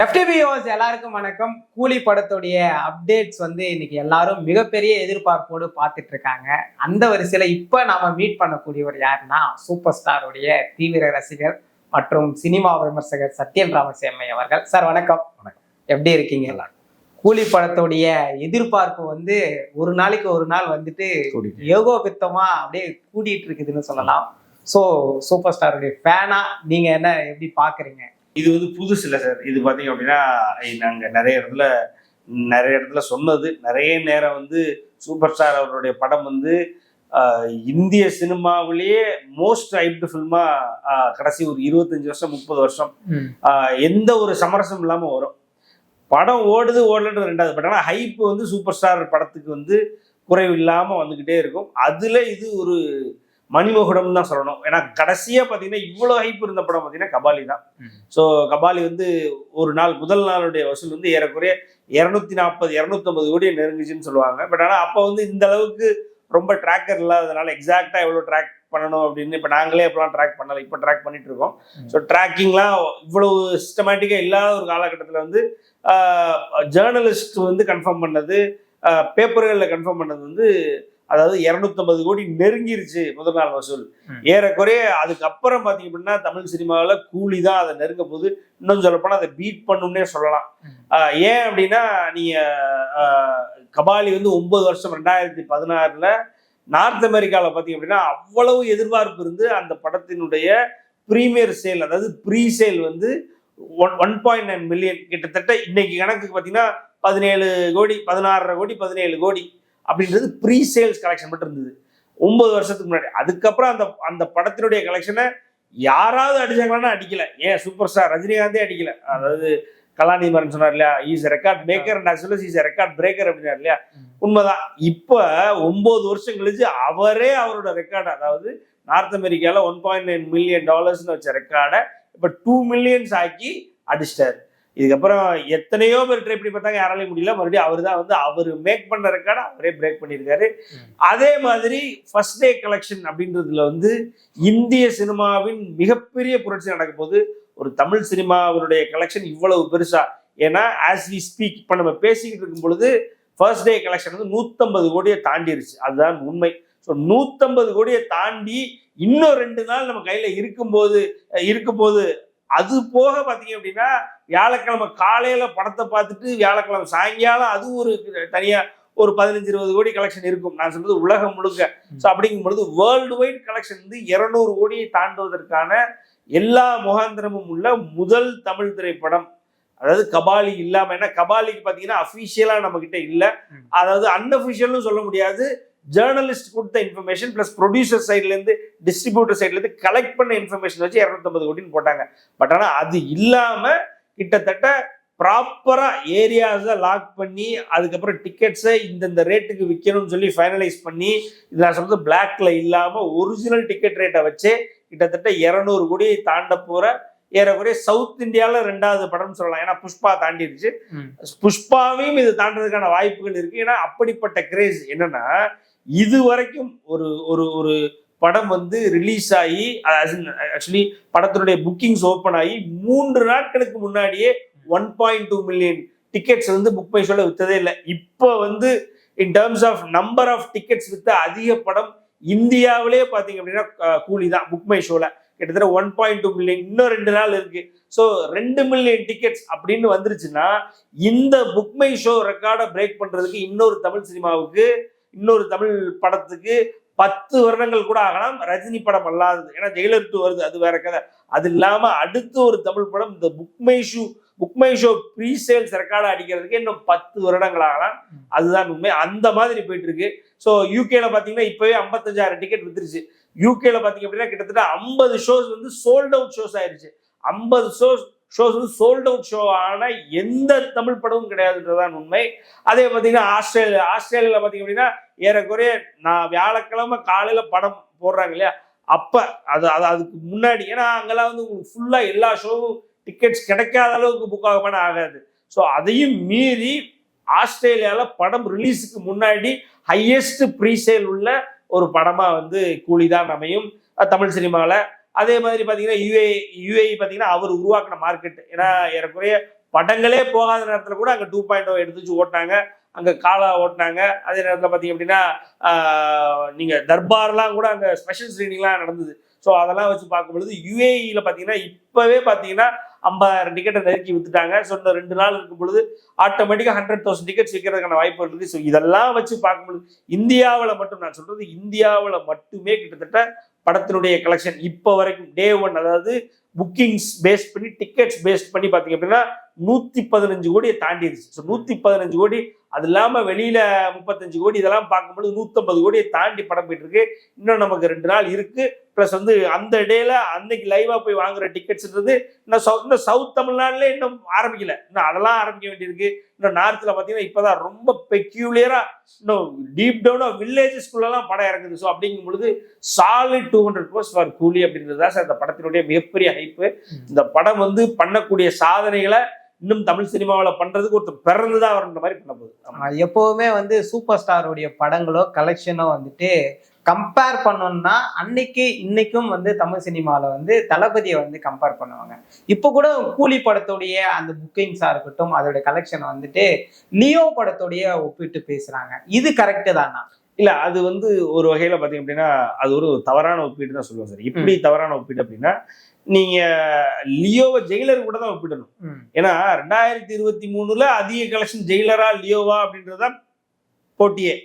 எஃப்டிபிஓஸ் எல்லாருக்கும் வணக்கம். கூலி படத்துடைய அப்டேட்ஸ் இன்னைக்கு எல்லாரும் மிகப்பெரிய எதிர்பார்ப்போடு பார்த்துட்டு இருக்காங்க. அந்த வரிசையில இப்ப நாம மீட் பண்ணக்கூடியவர் யாருன்னா, சூப்பர் ஸ்டாருடைய தீவிர ரசிகர் மற்றும் சினிமா விமர்சகர் சத்யன் ராமசாமி அவர்கள். சார் வணக்கம். வணக்கம். எப்படி இருக்கீங்க? கூலி படத்துடைய எதிர்பார்ப்பு ஒரு நாளைக்கு ஒரு நாள் ஏகோபித்தமா அப்படியே கூடிட்டு இருக்குதுன்னு சொல்லலாம். ஸோ சூப்பர் ஸ்டாருடைய ஃபேனா நீங்க எப்படி பாக்குறீங்க? இது புதுசு இல்லை சார். இது பார்த்தீங்க அப்படின்னா, நாங்கள் நிறைய இடத்துல சொன்னது. நிறைய நேரம் சூப்பர் ஸ்டார் அவருடைய படம் இந்திய சினிமாவிலேயே மோஸ்ட் ஹைப்டு ஃபில்மா கடைசி ஒரு 25 வருஷம் 30 வருஷம் எந்த ஒரு சமரசம் இல்லாமல் வரும். படம் ஓடலன்றது ரெண்டாவது. பட் ஆனால் ஹைப்பு சூப்பர் ஸ்டார் படத்துக்கு குறைவு இல்லாமல் வந்துக்கிட்டே இருக்கும். அதில் இது ஒரு மணிமகுடம் தான் சொல்லணும். ஏன்னா கடைசியா பாத்தீங்கன்னா இவ்வளவு ஹைப் இருந்த படம் பாத்தீங்கன்னா கபாலி தான். ஸோ கபாலி ஒரு நாள் முதல் நாளுடைய வசூல் ஏறக்குறைய 240-250 கோடியை நெருங்குச்சுன்னு சொல்லுவாங்க. பட் ஆனால் அப்போ இந்த அளவுக்கு ரொம்ப ட்ராக்கர் இல்லாததுனால எக்ஸாக்டா எவ்வளவு ட்ராக் பண்ணணும் அப்படின்னு இப்போ நாங்களே எப்பெல்லாம் ட்ராக் பண்ணல, இப்போ ட்ராக் பண்ணிட்டு இருக்கோம். ஸோ ட்ராக்கிங்லாம் இவ்வளவு சிஸ்டமேட்டிக்கா இல்லாத ஒரு காலகட்டத்தில் ஜேர்னலிஸ்ட் கன்ஃபார்ம் பண்ணது, பேப்பர்களில் கன்ஃபார்ம் பண்ணது அதாவது 250 கோடி நெருங்கிருச்சு முதல் நாள் வசூல். ஏறக்குறைய அதுக்கப்புறம் பாத்தீங்க அப்படின்னா தமிழ் சினிமாவில் கூலி தான் அதை நெருங்க போது. இன்னும் சொல்லப்போனா அதை பீட் பண்ணும்னே சொல்லலாம். ஏன் அப்படின்னா, நீங்க கபாலி 9 வருஷம் 2016 நார்த் அமெரிக்காவில் பார்த்தீங்க அப்படின்னா அவ்வளவு எதிர்பார்ப்பு இருந்து அந்த படத்தினுடைய ப்ரீமியர் சேல், அதாவது ப்ரீ சேல் 1.9 மில்லியன் கிட்டத்தட்ட. இன்னைக்கு கணக்குக்கு பார்த்தீங்கன்னா 17 கோடி 16.5 கோடி 17 கோடி அப்படின்றது ப்ரீ சேல்ஸ் கலெக்ஷன் மட்டும் இருந்தது 9 வருஷத்துக்கு முன்னாடி. அதுக்கப்புறம் அந்த படத்தினுடைய கலெக்ஷனை யாராவது அடிச்சாங்களான்னா அடிக்கல. ஏன் சூப்பர் ஸ்டார் ரஜினிகாந்தே அடிக்கல. அதாவது கலாநிதி மாறன் சொன்னார் இல்லையா, is record maker and as well as is record breaker அப்படின்னாரு இல்லையா, உண்மைதான். இப்போ 9 வருஷம் கழிச்சு அவரே அவரோட ரெக்கார்டு, அதாவது நார்த் அமெரிக்கால $1.9 மில்லியன் வச்ச ரெக்கார்டை இப்போ 2 மில்லியன்ஸ் ஆக்கி அடிச்சிட்டாரு. இதுக்கப்புறம் எத்தனையோ பேர் ட்ரை பண்ணி பார்த்தாங்க, யாராலையும் முடியல. மறுபடியும் அவர் தான் அவர் மேக் பண்ண ரெக்கார்டை அவரே பிரேக் பண்ணியிருக்காரு. அதே மாதிரி ஃபர்ஸ்ட் டே கலெக்ஷன் அப்படின்றதுல இந்திய சினிமாவின் மிகப்பெரிய புரட்சி நடக்க போது. ஒரு தமிழ் சினிமாவினுடைய கலெக்ஷன் இவ்வளவு பெருசா, ஏன்னா ஆஸ் வி ஸ்பீக் இப்போ நம்ம பேசிக்கிட்டு இருக்கும் பொழுது ஃபர்ஸ்ட் டே கலெக்ஷன் 150 கோடியை தாண்டிருச்சு. அதுதான் உண்மை. ஸோ 150 கோடியை தாண்டி இன்னும் 2 நாள் நம்ம கையில இருக்கும்போது அது போக பார்த்தீங்க அப்படின்னா வியாழக்கிழமை காலையில படத்தை பார்த்துட்டு வியாழக்கிழமை சாயங்காலம் அது ஒரு தனியா ஒரு 15-20 கோடி கலெக்ஷன் இருக்கும். நான் சொல்றது உலகம் முழுக்க. ஸோ அப்படிங்கும் பொழுது வேர்ல்டு வைட் கலெக்ஷன் 200 கோடியை தாண்டுவதற்கான எல்லா முகாந்திரமும் உள்ள முதல் தமிழ் திரைப்படம். அதாவது கபாலி இல்லாம, ஏன்னா கபாலிக்கு பார்த்தீங்கன்னா அஃபிஷியலா நம்ம கிட்ட இல்லை, அதாவது அன்அஃபிஷியல்னு சொல்ல முடியாது. ஜேர்னலிஸ்ட் கொடுத்த இன்ஃபர்மேஷன் பிளஸ் ப்ரொடியூசர் சைட்லேருந்து டிஸ்ட்ரிபியூட்டர் சைட்லேருந்து கலெக்ட் பண்ண இன்ஃபர்மேஷன் வச்சு 250 கோடின்னு போட்டாங்க. பட் ஆனால் அது இல்லாமல் கிட்டத்தட்ட ப்ராப்பரா ஏரியாஸை லாக் பண்ணி அதுக்கப்புறம் டிக்கெட்ஸை இந்த ரேட்டுக்கு விற்கணும்னு சொல்லி ஃபைனலைஸ் பண்ணி, இது நான் சொல்றது பிளாக்ல இல்லாமல் ஒரிஜினல் டிக்கெட் ரேட்டை வச்சே கிட்டத்தட்ட 200 கோடியை தாண்ட போற ஏறக்குறைய சவுத் இந்தியாவில் 2வது படம்னு சொல்லலாம். ஏன்னா புஷ்பா தாண்டிடுச்சு. புஷ்பாவையும் இது தாண்டதுக்கான வாய்ப்புகள் இருக்கு. ஏன்னா அப்படிப்பட்ட கிரேஸ் என்னன்னா, இது வரைக்கும் ஒரு படம் ரிலீஸ் ஆகி ஆக்சுவலி படத்தினுடைய புக்கிங்ஸ் ஓப்பன் ஆகி 3 நாட்களுக்கு முன்னாடியே 1.2 மில்லியன் டிக்கெட்ஸ் புக் மை ஷோல வித்ததே இல்லை. இப்போ in terms of number of tickets வித்த அதிக படம் இந்தியாவிலே பார்த்தீங்க அப்படின்னா கூலி தான் புக் மை ஷோல. கிட்டத்தட்ட 1.2 மில்லியன். இன்னும் 2 நாள் இருக்கு. ஸோ 2 மில்லியன் டிக்கெட்ஸ் அப்படின்னு வந்துருச்சுன்னா இந்த புக் மை ஷோ ரெக்கார்டை பிரேக் பண்றதுக்கு இன்னொரு தமிழ் படத்துக்கு 10 வருடங்கள் கூட ஆகலாம். ரஜினி படம் அல்லாதது, ஏன்னா ஜெயிலர் 2 வருது, அது வேற கதை. அது இல்லாம அடுத்து ஒரு தமிழ் படம் இந்த book my show pre sales ரெக்கார்டை அடிக்கிறதுக்கு இன்னும் 10 வருடங்கள் ஆகலாம். அதுதான் உண்மை. அந்த மாதிரி போயிட்டு இருக்கு. ஸோ யூகேல பாத்தீங்கன்னா இப்பவே 55,000 டிக்கெட் வித்துருச்சு. யூகேல பாத்தீங்க அப்படின்னா கிட்டத்தட்ட 50 ஷோஸ் சோல்ட் அவுட் ஷோஸ் ஆயிருச்சு. 50 ஷோஸ் சோல்ட் அவுட் ஷோ ஆன எந்த தமிழ் படமும் கிடையாதுன்றதான் உண்மை. அதே பார்த்தீங்கன்னா ஆஸ்திரேலியாவில் பார்த்தீங்க அப்படின்னா ஏறக்குறைய நான் வியாழக்கிழமை காலையில படம் போடுறாங்க இல்லையா, அப்ப அதுக்கு முன்னாடி, ஏன்னா அங்கெல்லாம் உங்களுக்கு ஃபுல்லா எல்லா ஷோவும் டிக்கெட்ஸ் கிடைக்காத அளவுக்கு புக் ஆகாது. ஸோ அதையும் மீறி ஆஸ்திரேலியாவில் படம் ரிலீஸுக்கு முன்னாடி ஹையஸ்ட் ப்ரீசேல் உள்ள ஒரு படமா கூலிதான் அமையும் தமிழ் சினிமாவில். அதே மாதிரி பார்த்தீங்கன்னா யுஏஇ பார்த்தீங்கன்னா அவர் உருவாக்கின மார்க்கெட். ஏன்னா ஏறக்குறைய படங்களே போகாத நேரத்துல கூட அங்க 2.0 எடுத்து வச்சு ஓட்டினாங்க, அங்க காலா ஓட்டினாங்க. அதே நேரத்துல பாத்தீங்க அப்படின்னா நீங்க தர்பார்லாம் கூட அங்க ஸ்பெஷல் ஸ்கிரீனிங்லாம் நடந்தது. ஸோ அதெல்லாம் வச்சு பார்க்கும்பொழுது யுஏஇல பார்த்தீங்கன்னா இப்பவே பார்த்தீங்கன்னா 50,000 டிக்கெட்டை நெருக்கி வித்துட்டாங்க. ஸோ இந்த 2 நாள் இருக்கும் பொழுது ஆட்டோமேட்டிக்காக 100,000 டிக்கெட்ஸ் விற்கிறதுக்கான வாய்ப்பு இருக்குது. ஸோ இதெல்லாம் வச்சு பார்க்கும்பொழுது இந்தியாவில் மட்டும், நான் சொல்றது இந்தியாவில் மட்டுமே கிட்டத்தட்ட படத்தினுடைய கலெக்ஷன் இப்போ வரைக்கும் டே 1, அதாவது புக்கிங்ஸ் பேஸ் பண்ணி டிக்கெட்ஸ் பேஸ் பண்ணி பார்த்தீங்க அப்படின்னா 115 கோடியை தாண்டிடுச்சு. ஸோ 115 கோடி, அது இல்லாம வெளியில 35 கோடி, இதெல்லாம் பார்க்கும்போது 150 கோடியை தாண்டி படம் போயிட்டு இருக்கு. இன்னும் நமக்கு 2 நாள் இருக்கு. பிளஸ் வந்து அந்த டேல அன்னைக்கு லைவா போய் வாங்குற டிக்கெட்ஸ்ன்றது இன்னும் சவுத் தமிழ்நாடுல இன்னும் ஆரம்பிக்கல. இன்னும் அதெல்லாம் ஆரம்பிக்க வேண்டியிருக்கு. இன்னும் நார்த்ல பாத்தீங்கன்னா இப்பதான் ரொம்ப பெக்யூலியரா இன்னும் டீப் டவுனா வில்லேஜஸ்குள்ளலாம் படம் இறங்குது. ஸோ அப்படிங்கும் பொழுது சாலிட் 200 crores ஃபார் கூலி அப்படின்றது தான் சார் இந்த படத்தினுடைய மிகப்பெரிய ஹைப்பு. இந்த படம் வந்து பண்ணக்கூடிய சாதனைகளை இன்னும் தமிழ் சினிமாவில் பண்றதுக்கு ஒருத்தர் பிறந்துதான் வரன்ற மாதிரி பண்ண போகுது. எப்பவுமே வந்து சூப்பர் ஸ்டாருடைய படங்களோ கலெக்ஷனோ வந்துட்டு கம்பேர் பண்ணோம்னா அன்னைக்கு இன்னைக்கும் வந்து தமிழ் சினிமாவில் வந்து தளபதியை வந்து கம்பேர் பண்ணுவாங்க. இப்போ கூட கூலி படத்துடைய அந்த புக்கிங்ஸா இருக்கட்டும், அதோடைய கலெக்ஷனை வந்துட்டு லியோ படத்துடைய ஒப்பிட்டு பேசுறாங்க. இது கரெக்டு தானா? இல்ல, அது வந்து ஒரு வகையில பாத்தீங்க அப்படின்னா அது ஒரு தவறான ஒப்பீடு தான் சொல்லுவேன் சார். இப்படி தவறான ஒப்பீடு அப்படின்னா நீங்க லியோவை ஜெயிலர் கூட தான் ஒப்பிடணும். ஏன்னா 2023 அதிக கலெக்ஷன் ஜெயிலரா லியோவா அப்படின்றதுதான் போட்டியே.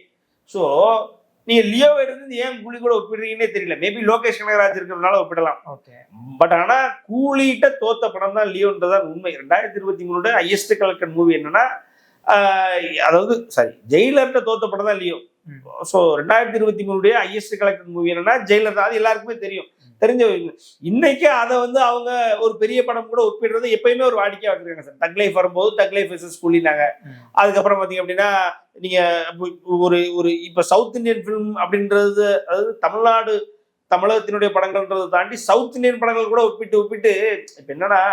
ஸோ நீங்க லியோவை எடுத்து ஏன் கூலி கூட ஒப்பிடுறீங்கன்னே தெரியல. மேபி லோகேஷ் கனகராஜ் இருக்கிறதுனால ஒப்பிடலாம். பட் ஆனா கூலிகிட்ட தோத்த படம் தான் லியோன்றதான் உண்மை. 2023 ஹையஸ்ட் கலெக்டட் மூவி என்னன்னா அதாவது சாரி ஜெயிலர்கிட்ட தோத்த படம் தான் Leo. So 2023 highest collected movie என்னன்னா ஜெயிலர் தான். அது எல்லாருக்குமே தெரியும். தெரிஞ்ச இன்னைக்கு அதை வந்து அவங்க ஒரு பெரிய படம் கூட ஒப்பிடுறது எப்பயுமே ஒரு வாடிக்கையா வச்சிருக்காங்க சார். தக் லைஃப் வரும்போது தக் லைஃப் வெர்சஸ் கூலினாங்க. அதுக்கப்புறம் பாத்தீங்க அப்படின்னா நீங்க ஒரு இப்ப சவுத் இந்தியன் பிலிம் அப்படின்றது, அதாவது தமிழகத்தினுடைய படங்கள்ன்றதை தாண்டி சவுத் இந்தியன் படங்கள் கூட ஒப்பிட்டு இப்ப என்னன்னா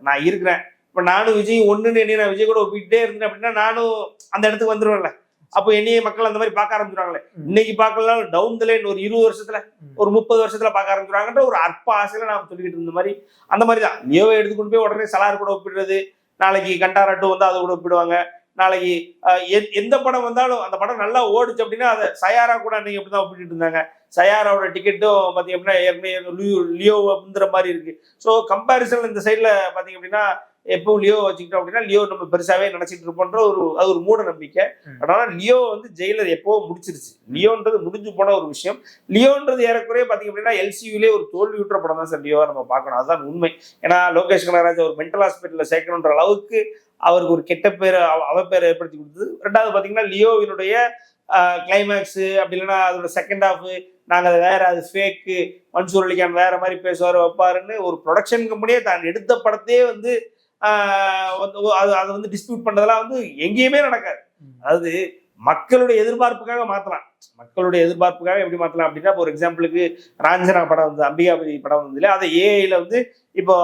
நான் இருக்கிறேன், இப்ப நானும் விஜய் ஒண்ணுன்னு என்ன நான் விஜய் கூட ஒப்பிட்டே இருந்தேன் அப்படின்னா நானும் அந்த இடத்துக்கு வந்துருவேன்ல. அப்போ என்னையே மக்கள் அந்த மாதிரி பார்க்க ஆரம்பிச்சுருவாங்களே. இன்னைக்கு பார்க்கலாம் டவுன் த லைன் ஒரு 20 வருஷத்துல ஒரு 30 வருஷத்துல பார்க்க ஆரம்பிச்சுருவாங்கன்ற ஒரு அற்ப ஆசையில நாம சொல்லிக்கிட்டு இருந்த மாதிரி அந்த மாதிரி தான் லியோவை எடுத்துக்கொண்டு போய் உடனே சலார் கூட ஒப்பிடுறது. நாளைக்கு கண்டாராட்டும் வந்து அதை கூட ஒப்பிடுவாங்க. நாளைக்கு எந்த படம் வந்தாலும் அந்த படம் நல்லா ஓடுச்சு அப்படின்னா அதை சயாரா கூட அன்னைக்கு அப்படிதான் ஒப்பிட்டு இருந்தாங்க. சயாராவோட டிக்கெட்டும் பார்த்தீங்க அப்படின்னா ஏற்கனவே லியோ முந்துற மாதிரி இருக்கு. ஸோ கம்பேரிசன் இந்த சைட்ல பார்த்தீங்க அப்படின்னா எப்போ லியோ வச்சுக்கிட்டோம் அப்படின்னா லியோ நம்ம பெருசாவே நினைச்சிட்டு இருப்போன்ற அது ஒரு மூட நம்பிக்கை. அதனால லியோ வந்து ஜெயிலர் எப்போ முடிச்சிருச்சு. லியோன்றது முடிஞ்சு போன ஒரு விஷயம். லியோன்றது ஏறக்குறைய பாத்தீங்க அப்படின்னா எல்சியூலே ஒரு தோல்வியுற்ற படம் தான் சார் லியோவா நம்ம பார்க்கணும். அதுதான் உண்மை. ஏன்னா லோகேஷ் கனகராஜ் ஒரு மென்டல் ஹாஸ்பிட்டல்ல சேர்க்கணுன்ற அளவுக்கு அவருக்கு ஒரு கெட்ட பேரை அவப்பேரை ஏற்படுத்தி கொடுத்தது. ரெண்டாவது பாத்தீங்கன்னா லியோவினுடைய கிளைமேக்ஸ் அப்படி இல்லைன்னா அதோட செகண்ட் ஹாஃப் நாங்க அதை வேற, அது ஃபேக்கு, மன்சூர் அலிகான் வேற மாதிரி பேசுவாரு வைப்பாருன்னு ஒரு ப்ரொடக்ஷன் கம்பெனியே தான் எடுத்த படத்தையே வந்து அதை வந்து டிஸ்பியூட் பண்றதெல்லாம் வந்து எங்கேயுமே நடக்காது. அதாவது மக்களுடைய எதிர்பார்ப்புக்காக மாத்தலாம். மக்களுடைய எதிர்பார்ப்புக்காக எப்படி மாத்தலாம் அப்படின்னா, ஒரு எக்ஸாம்பிளுக்கு ராஞ்சனா படம் வந்து அம்பிகாபதி படம் வந்து இல்லையா, அதை ஏஐல வந்து இப்போ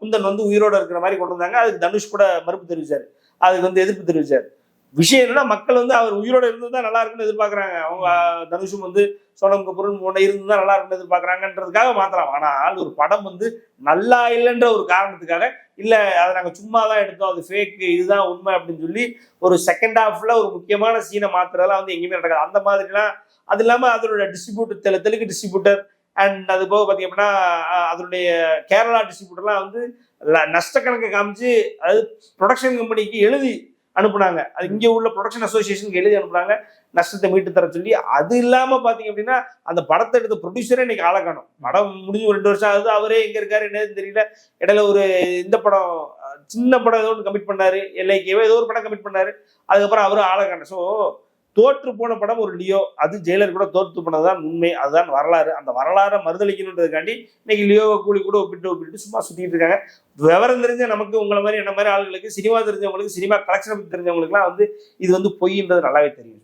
குந்தன் வந்து உயிரோட இருக்கிற மாதிரி கொண்டு வந்தாங்க. அதுக்கு தனுஷ் கூட மறுப்பு தெரிவிச்சாரு, அதுக்கு வந்து எதிர்ப்பு தெரிவிச்சாரு. விஷயம் என்னன்னா மக்கள் வந்து அவர் உயிரோட இருந்ததுதான் நல்லா இருக்குன்னு எதிர்பார்க்கறாங்க. அவங்க தனுஷும் வந்து சோனம் கபூரும் இருந்துதான் நல்லா இருக்குன்னு எதிர்பார்க்கறாங்கன்றதுக்காக மாத்தலாம். ஆனால் ஒரு படம் வந்து நல்லா இல்லைன்ற ஒரு காரணத்துக்காக இல்ல அதை நாங்க சும்மா தான் எடுத்தோம், அது ஃபேக், இதுதான் உண்மை அப்படின்னு சொல்லி ஒரு செகண்ட் ஹாஃப்ல ஒரு முக்கியமான சீனை மாத்துறதெல்லாம் வந்து எங்கேயுமே நடக்காது. அந்த மாதிரிலாம் அது இல்லாம அதோட டிஸ்ட்ரிபியூட்டர் தெலுங்கு டிஸ்ட்ரிபியூட்டர் அண்ட் அது போக பாத்தீங்க அப்படின்னா அதனுடைய கேரளா டிஸ்ட்ரிபியூட்டர்லாம் வந்து நஷ்ட கணக்கை காமிச்சு அதாவது ப்ரொடக்ஷன் கம்பெனிக்கு எழுதி அனுப்புனாங்க. அது இங்கே உள்ள ப்ரொடக்ஷன் அசோசியேஷனுக்கு எழுதி அனுப்புனாங்க நஷ்டத்தை மீட்டு தர சொல்லி. அது இல்லாம பாத்தீங்க அப்படின்னா அந்த படத்தை எடுத்த ப்ரொடியூசரே இன்னைக்கு ஆள காணும். படம் முடிஞ்சு 2 வருஷம் ஆகுது, அவரே எங்க இருக்காரு என்னன்னு தெரியல. இடையில ஒரு இந்த படம் சின்ன படம் ஏதோ ஒன்று கமிட் பண்ணாரு, எல்ஐகேவோ ஏதோ ஒரு படம் கமிட் பண்ணாரு, அதுக்கப்புறம் அவரும் ஆள காணும். ஸோ தோற்று போன படம் ஒரு லியோ, அது ஜெயிலர் கூட தோற்று போனதுதான் உண்மை. அதுதான் வரலாறு. அந்த வரலாறை மறுதளிக்கணுன்றதுக்காண்டி இன்னைக்கு லியோவை கூலி கூட ஒப்பிட்டு சும்மா சுத்திட்டு இருக்காங்க. விவரம் தெரிஞ்ச நமக்கு உங்களை மாதிரி என்ன மாதிரி ஆளுகளுக்கு, சினிமா தெரிஞ்சவங்களுக்கு, சினிமா கலெக்ஷன் பத்தி தெரிஞ்சவங்களுக்குலாம் வந்து இது வந்து பொய்ன்றது நல்லாவே தெரியும்.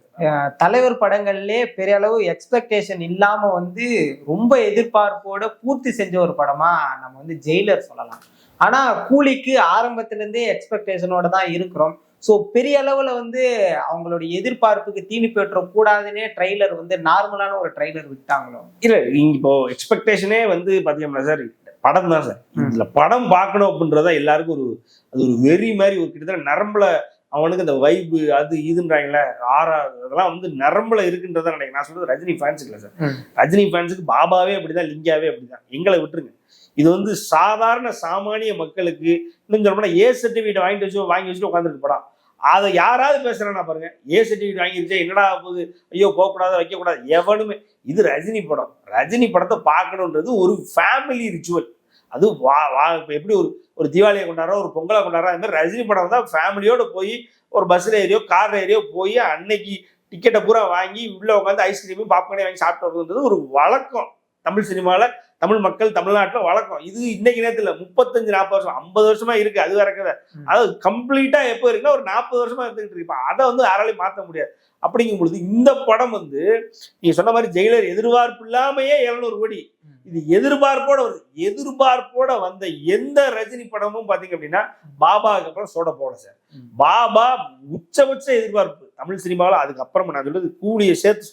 தலைவர் படங்கள்லயே பெரிய அளவு எக்ஸ்பெக்டேஷன் இல்லாம வந்து ரொம்ப எதிர்பார்ப்போட பூர்த்தி செஞ்ச ஒரு படமா நம்ம வந்து ஜெயிலர் சொல்லலாம். ஆனா கூலிக்கு ஆரம்பத்துல இருந்தே எக்ஸ்பெக்டேஷனோட தான் இருக்கிறோம். ஸோ பெரிய அளவுல வந்து அவங்களுடைய எதிர்பார்ப்புக்கு தீனி பெற்ற கூடாதுன்னே ட்ரெய்லர் வந்து நார்மலான ஒரு ட்ரெய்லர் விட்டாங்களோ? இல்ல இப்போ எக்ஸ்பெக்டேஷனே வந்து பாத்தீங்கன்னா சார் படம் தான் சார். இதுல படம் பார்க்கணும் அப்படின்றதா எல்லாருக்கும் அது ஒரு வெறி மாதிரி ஒரு கிட்டத்தட்ட நரம்புல அவனுக்கு அந்த வைப்பு அது இதுன்றாங்களே அதெல்லாம் வந்து நரம்புல இருக்குன்றதான் நினைக்கிறேன். நான் சொல்றது ரஜினி ஃபேன்ஸுக்கு இல்லை சார். ரஜினி ஃபேன்ஸுக்கு பாபாவே அப்படிதான், லிங்காவே அப்படிதான். எங்களை விட்டுருங்க. இது வந்து சாதாரண சாமானிய மக்களுக்கு இன்னும் சொல்லப்போனா ஏ சர்டிஃபிகேட் வாங்கி வச்சுட்டு உட்காந்துருக்கு படம். அதை யாராவது பேசுறானா பாருங்க, ஏ சர்டிஃபிகேட் வாங்கிருச்சா என்னடா போகுது, ஐயோ போகக்கூடாது வைக்கக்கூடாது, எவனுமே. இது ரஜினி படம். ரஜினி படத்தை பார்க்கணுன்றது ஒரு ஃபேமிலி ரிச்சுவல். அது எப்படி ஒரு தீபாவளியை கொண்டாடுறோம், ஒரு பொங்கலை கொண்டாடுறோம், அது மாதிரி ரஜினி படம் தான் ஃபேமிலியோட போய் ஒரு பஸ்ல ஏறியோ கார்ல ஏறியோ போய் அன்னைக்கு டிக்கெட்டை பூரா வாங்கி உள்ள உட்காந்து ஐஸ்கிரீமும் பாப்கார்னையும் வாங்கி சாப்பிட்டு வருதுன்றது ஒரு வழக்கம் தமிழ் சினிமாவில், தமிழ் மக்கள் தமிழ்நாட்டில் வழக்கம். இது இன்னைக்கு நேரத்தில் 35-40 வருஷம் 50 வருஷமா இருக்கு. அது வேற கதை. அதாவது கம்ப்ளீட்டா எப்போ இருக்குன்னா ஒரு 40 வருஷமா இருந்துகிட்டு இருக்கு. அதை வந்து யாராலையும் மாற்ற முடியாது. அப்படிங்கும் பொழுது இந்த படம் வந்து நீங்க சொன்ன மாதிரி ஜெயிலர் எதிர்பார்ப்பு இல்லாமையே 700 கோடி. இது எதிர்பார்ப்போட வருது. எதிர்பார்ப்போட வந்த எந்த ரஜினி படமும் பாத்தீங்க அப்படின்னா பாபாவுக்கு அப்புறம் சோட போட சார். பாபா உச்சபட்ச எதிர்பார்ப்பு தமிழ் சினிமாவில். அதுக்கப்புறம் நான் சொல்றது கூலியை சேர்த்து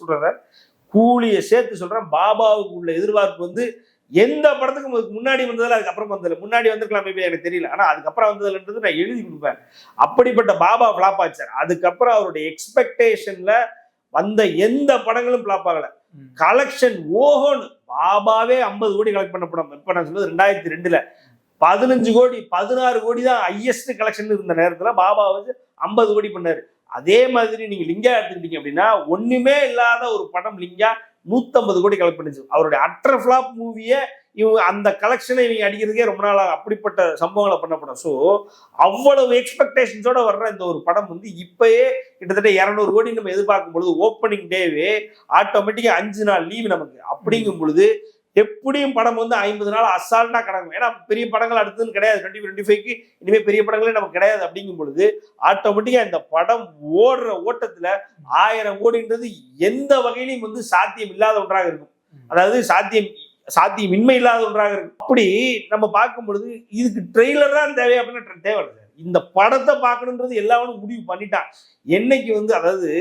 சொல்றேன். பாபாவுக்கு உள்ள எதிர்பார்ப்பு வந்து எந்த படத்துக்கும் முன்னாடி வந்ததில்ல, அதுக்கப்புறம் வந்ததில்ல. முன்னாடி வந்திருக்கலாம் மேபி, எனக்கு தெரியல. ஆனா அதுக்கப்புறம் வந்ததுன்றது நான் எழுதி கொடுப்பேன். அப்படிப்பட்ட பாபா ஃபிளாப் ஆச்சு. அதுக்கப்புறம் அவருடைய எக்ஸ்பெக்டேஷன்ல வந்த எந்த படங்களும் ஃபிளாப் ஆகல. கலெக்ஷன் ஓஹோன்னு பாபாவே 50 கோடி கலெக்ட் பண்ண படம். இப்ப நான் சொல்றது 2002ல 15 கோடி 16 கோடி தான் ஹையஸ்ட் கலெக்ஷன் இருந்த நேரத்துல பாபா வந்து 50 கோடி பண்ணாரு. அதே மாதிரி நீங்க லிங்கா எடுத்துக்கிட்டீங்க அப்படின்னா ஒண்ணுமே இல்லாத ஒரு படம் லிங்கா 150 கோடி கலெக்ட் பண்ணிச்சு. அவருடைய அட்டர் ஃபிளாப் மூவியை இவங்க அந்த கலெக்ஷனை இவங்க அடிக்கிறதுக்கே ரொம்ப நாள் அப்படிப்பட்ட சம்பவங்களை பண்ண படம். ஸோ அவ்வளவு எக்ஸ்பெக்டேஷன்ஸோட வர்ற இந்த ஒரு படம் வந்து இப்பயே கிட்டத்தட்ட 200 கோடி நம்ம எதிர்பார்க்கும் பொழுது ஓப்பனிங் டேவே ஆட்டோமேட்டிக்கா 5 நாள் லீவு நமக்கு. அப்படிங்கும் பொழுது எப்படியும் படம் வந்து 50 நாள் அசால்ட்டா கிடக்கும். ஏன்னா பெரிய படங்கள் அடுத்ததுன்னு கிடையாது. 2025க்கு இனிமே பெரிய படங்களே நமக்கு கிடையாது. அப்படிங்கும் பொழுது ஆட்டோமேட்டிக்கா இந்த படம் ஓடுற ஓட்டத்துல 1000 கோடின்றது எந்த வகையிலையும் வந்து சாத்தியம் இல்லாத ஒன்றாக இருக்கும். அதாவது சாத்தியமின்மை இல்லாத ஒன்றாக இருக்கும். அப்படி நம்ம பார்க்கும் பொழுது இதுக்கு ட்ரெய்லர் தான் தேவை அப்படின்னு தேவை. இந்த படத்தை பார்க்கணுன்றது எல்லாரும் முடிவு பண்ணிட்டான். என்னைக்கு வந்து அதாவது